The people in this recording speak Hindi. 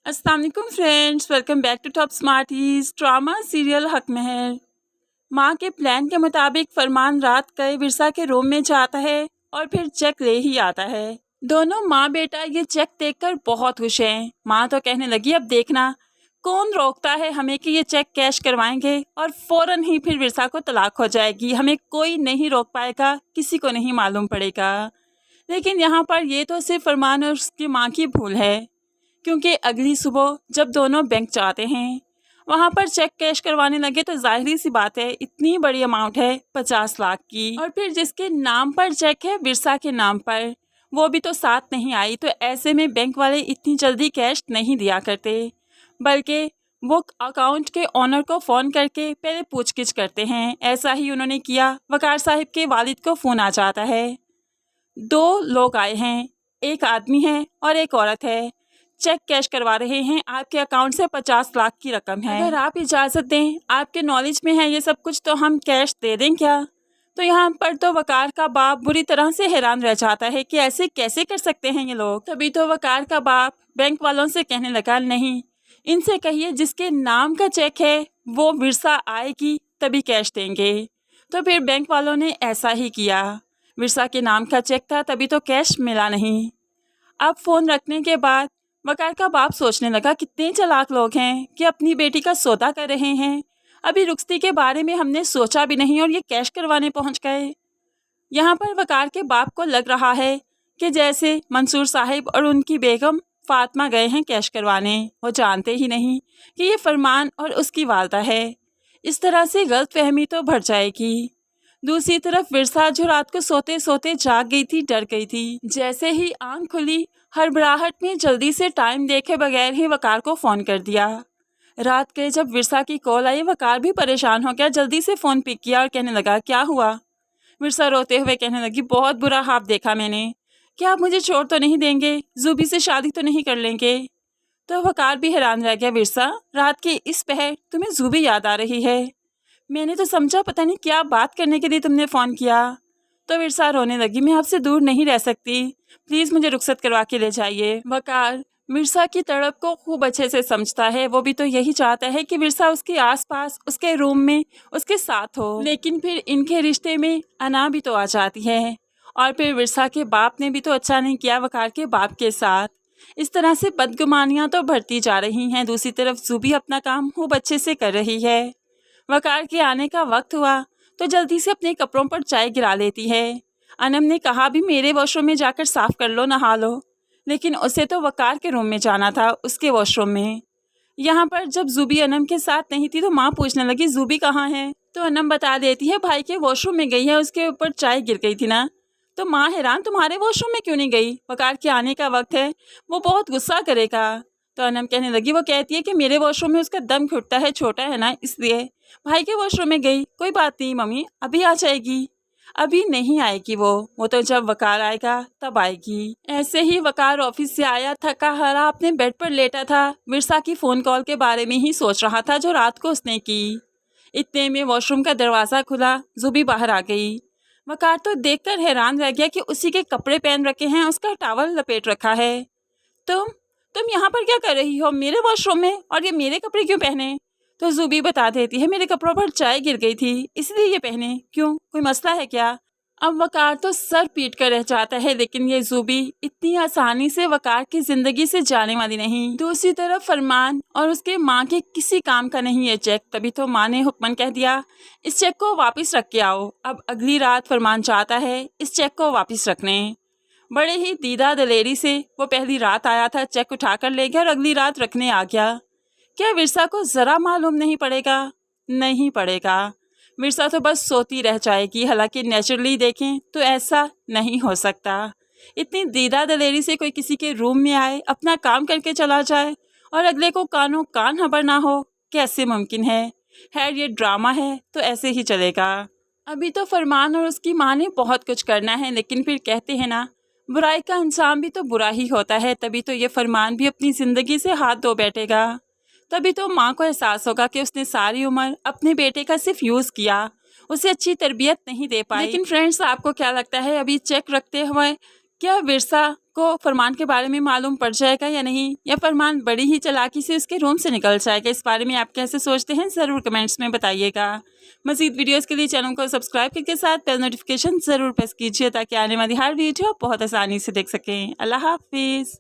अस्सलाम वालेकुम friends, welcome back to Top Smarties. Drama serial Haq Mehar. माँ के प्लान के मुताबिक फरमान रात गए विरसा के रूम में जाता है और फिर चेक ले ही आता है। दोनों माँ बेटा ये चेक देखकर बहुत खुश हैं। माँ तो कहने लगी, अब देखना कौन रोकता है हमें कि ये चेक कैश करवाएंगे और फौरन ही फिर विरसा को तलाक हो जाएगी। हमें कोई नहीं रोक पाएगा, किसी को नहीं मालूम पड़ेगा। लेकिन यहाँ पर ये तो सिर्फ फरमान और उसकी माँ की भूल है, क्योंकि अगली सुबह जब दोनों बैंक जाते हैं वहाँ पर चेक कैश करवाने लगे तो जाहिर सी बात है इतनी बड़ी अमाउंट है 50 लाख की, और फिर जिसके नाम पर चेक है विरसा के नाम पर, वो भी तो साथ नहीं आई। तो ऐसे में बैंक वाले इतनी जल्दी कैश नहीं दिया करते, बल्कि वो अकाउंट के ऑनर को फ़ोन करके पहले पूछगिछ करते हैं। ऐसा ही उन्होंने किया। वकार साहिब के वालिद को फ़ोन आ जाता है। 2 लोग आए हैं, एक आदमी है और एक औरत है। चेक कैश करवा रहे हैं, आपके अकाउंट से 50 लाख की रकम है। अगर आप इजाज़त दें, आपके नॉलेज में है ये सब कुछ, तो हम कैश दे दें क्या? तो यहाँ पर तो वकार का बाप बुरी तरह से हैरान रह जाता है कि ऐसे कैसे कर सकते हैं ये लोग। तभी तो वकार का बाप बैंक वालों से कहने लगा, नहीं, इनसे कहिए जिसके नाम का चेक है वो विरसा आएगी तभी कैश देंगे। तो फिर बैंक वालों ने ऐसा ही किया। विरसा के नाम का चेक था, तभी तो कैश मिला नहीं। अब फ़ोन रखने के बाद वकार का बाप सोचने लगा, कितने चालाक लोग हैं कि अपनी बेटी का सौदा कर रहे हैं। अभी रुखसती के बारे में हमने सोचा भी नहीं और ये कैश करवाने पहुंच गए। यहाँ पर वकार के बाप को लग रहा है कि जैसे मंसूर साहिब और उनकी बेगम फातिमा गए हैं कैश करवाने। वो जानते ही नहीं कि ये फरमान और उसकी वालदा है। इस तरह से गलतफहमी तो बढ़ जाएगी। दूसरी तरफ विरसा जो रात को सोते सोते जाग गई थी, डर गई थी। जैसे ही आंख खुली, हड़बड़ाहट में जल्दी से टाइम देखे बगैर ही वकार को फ़ोन कर दिया। रात के जब विरसा की कॉल आई, वकार भी परेशान हो गया, जल्दी से फ़ोन पिक किया और कहने लगा, क्या हुआ? विरसा रोते हुए कहने लगी, बहुत बुरा ख्वाब देखा मैंने। क्या आप मुझे छोड़ तो नहीं देंगे? ज़ुबी से शादी तो नहीं कर लेंगे? तो वकार भी हैरान रह गया, विरसा रात के इस पहर तुम्हें ज़ुबी याद आ रही है? मैंने तो समझा पता नहीं क्या बात करने के लिए तुमने फ़ोन किया। तो विरसा रोने लगी, मैं आपसे दूर नहीं रह सकती, प्लीज़ मुझे रुखसत करवा के ले जाइए। वकार विरसा की तड़प को खूब अच्छे से समझता है। वो भी तो यही चाहता है कि विरसा उसके आसपास, उसके रूम में, उसके साथ हो। लेकिन फिर इनके रिश्ते में अना भी तो आ जाती है, और फिर विरसा के बाप ने भी तो अच्छा नहीं किया वकार के बाप के साथ। इस तरह से बदगुमानियाँ तो बढ़ती जा रही हैं। दूसरी तरफ ज़ुबी अपना काम खूब अच्छे से कर रही है। वकार के आने का वक्त हुआ तो जल्दी से अपने कपड़ों पर चाय गिरा लेती है। अनम ने कहा, भी मेरे वॉशरूम में जाकर साफ कर लो, नहा लो। लेकिन उसे तो वकार के रूम में जाना था, उसके वॉशरूम में। यहाँ पर जब ज़ुबी अनम के साथ नहीं थी तो माँ पूछने लगी, ज़ुबी कहाँ है? तो अनम बता देती है, भाई के वॉशरूम में गई है, उसके ऊपर चाय गिर गई थी ना। तो माँ हैरान, तुम्हारे वॉशरूम में क्यों नहीं गई? वकार के आने का वक्त है, वो बहुत गुस्सा करेगा। तो अनम कहने लगी, वो कहती है कि मेरे वॉशरूम में उसका दम घुटता है, छोटा है ना, इसलिए भाई के वॉशरूम में गई। कोई बात नहीं मम्मी, अभी आ जाएगी। अभी नहीं आएगी वो तो जब वकार आएगा तब आएगी। ऐसे ही वकार ऑफिस से आया, थका हारा अपने बेड पर लेटा था। विरसा की फ़ोन कॉल के बारे में ही सोच रहा था जो रात को उसने की। इतने में वॉशरूम का दरवाज़ा खुला, ज़ुबी बाहर आ गई। वकार तो देखकर हैरान रह गया कि उसी के कपड़े पहन रखे हैं, उसका टॉवल लपेट रखा है। तुम यहाँ पर क्या कर रही हो मेरे वॉशरूम में, और ये मेरे कपड़े क्यों पहने? तो ज़ुबी बता देती है, मेरे कपड़ों पर चाय गिर गई थी इसलिए ये पहने। क्यों, कोई मसला है क्या? अब वकार तो सर पीट कर रह जाता है, लेकिन ये ज़ुबी इतनी आसानी से वकार की ज़िंदगी से जाने वाली नहीं। दूसरी तरफ फरमान और उसके माँ के किसी काम का नहीं ये चेक। तभी तो माँ ने हुक्मन कह दिया, इस चेक को वापस रख के आओ। अब अगली रात फरमान चाहता है इस चेक को वापस रखने। बड़े ही दीदा दलेरी से वो पहली रात आया था, चेक उठाकर ले गया और अगली रात रखने आ गया। क्या विरसा को ज़रा मालूम नहीं पड़ेगा? नहीं पड़ेगा। विरसा तो बस सोती रह जाएगी। हालांकि नेचुरली देखें तो ऐसा नहीं हो सकता। इतनी दीदा दलेरी से कोई किसी के रूम में आए, अपना काम करके चला जाए और अगले को कानों कान खबर ना हो, कैसे मुमकिन है? खैर ये ड्रामा है तो ऐसे ही चलेगा। अभी तो फरमान और उसकी माँ ने बहुत कुछ करना है, लेकिन फिर कहते हैं ना, बुराई का अंजाम भी तो बुरा ही होता है। तभी तो ये फरमान भी अपनी ज़िंदगी से हाथ धो बैठेगा। तभी तो माँ को एहसास होगा कि उसने सारी उम्र अपने बेटे का सिर्फ यूज़ किया, उसे अच्छी तरबियत नहीं दे पाई। लेकिन फ्रेंड्स, आपको क्या लगता है अभी चेक रखते हुए क्या विरसा को फरमान के बारे में मालूम पड़ जाएगा या नहीं, या फरमान बड़ी ही चालाकी से उसके रूम से निकल जाएगा? इस बारे में आप कैसे सोचते हैं ज़रूर कमेंट्स में बताइएगा। मज़ीद वीडियोस के लिए चैनल को सब्सक्राइब करके साथ बेल नोटिफिकेशन ज़रूर प्रेस कीजिए ताकि आने वाली हर वीडियो बहुत आसानी से देख सकें। अल्लाह हाफिज़।